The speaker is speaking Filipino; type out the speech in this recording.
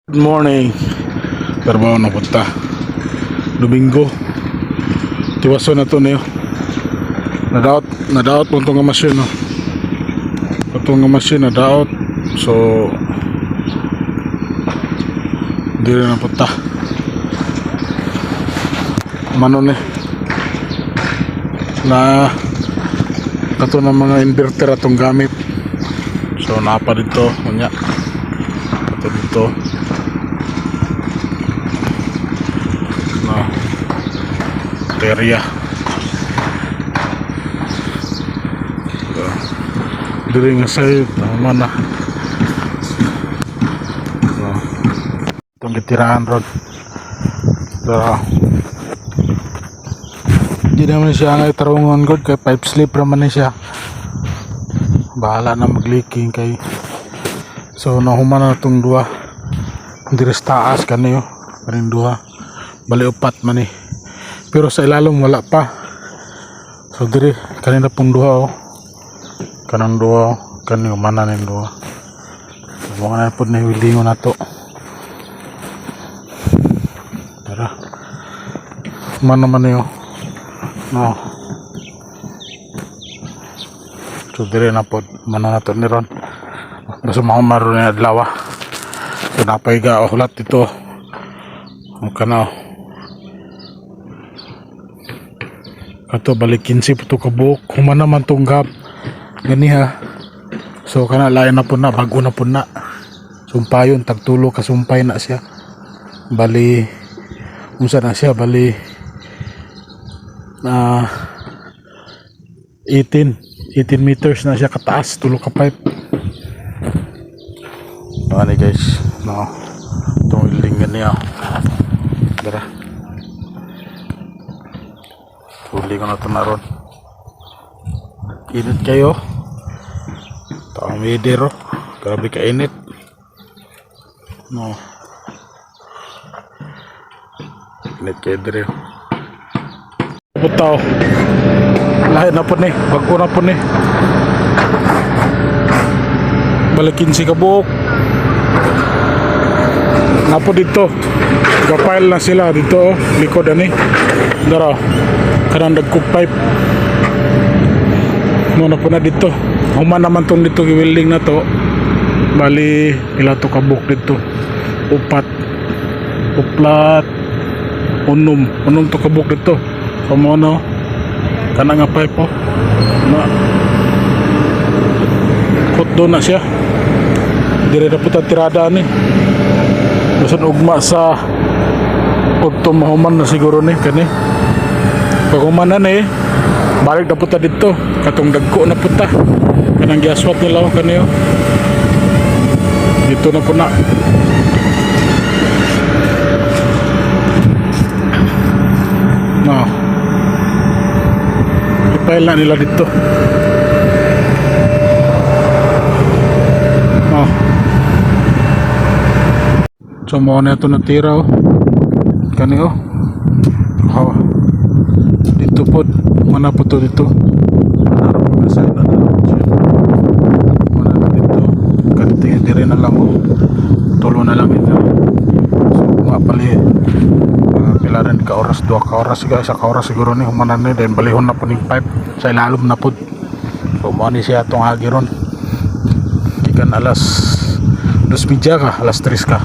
Good morning. Trabaho na punta. Domingo. Tiwaso na to niyo. Nadaot po itong machine, no. Itong machine nadaot. So hindi rin na punta. Mano ni na kato ng mga inverter atong gamit. So napa dito kunya. Kato dito. Area diri nga side naman na itong gitiraan ron. Hindi naman siya nga itarungan god kay pipe slip naman na siya, bahala na mag-leaking kay. So nahuman na itong dua diri sa taas kaniyo kaning dua bali upat man eh, pero sa ilalom wala pa. So diri kanina pong duha kanang duha kanino mana ning duha mga na pud na wilingon nato. Tara man naman yo no. So diri na pud mana nato ni ron basta mahuman ron na adlaw. So napaiga ulat dito ang kanaw ato balik 15 puto ka buok human naman tong gap gani ha. So kana lain na po na bago na po na sumpayon tagtulo ka sumpay na siya bali unsa na siya bali 18 meters na siya kataas tulo ka pipe. Ano guys no itong building gani ha. Dara huli ko na ito na ron. Init kayo taong medero grabe ka init no. Init kayo dire putaw lahat na po ni bago na po ni balikin si kabuok na po dito gapile na sila dito likod ani dara kanang dagkog pipe mo na po na dito human naman tong dito giwelding na to bali ila to kabuk dito upat uplat unom to kabuk dito kamono kanang nga pipe na kot do na siya dire na po ta tirada ni bisan ugma sa pagto mahuman na siguro ni kani pag human na ni balik na puta dito katong dagko na puta kanang giaswat nila o kaniyo dito na po na no ipail na nila dito no. So mo na ito natira kaniyo dito po mana po to dito mana na dito kanting dire na lang tulo na lang ito. So mga pali pila rin ka oras 2 ka oras guys sa ka oras siguro ni humanan ni then balihon na po ning pipe sa ilalom na po. So mo ni siya tong agi ron kikan alas 2:30 ka alas 3 ka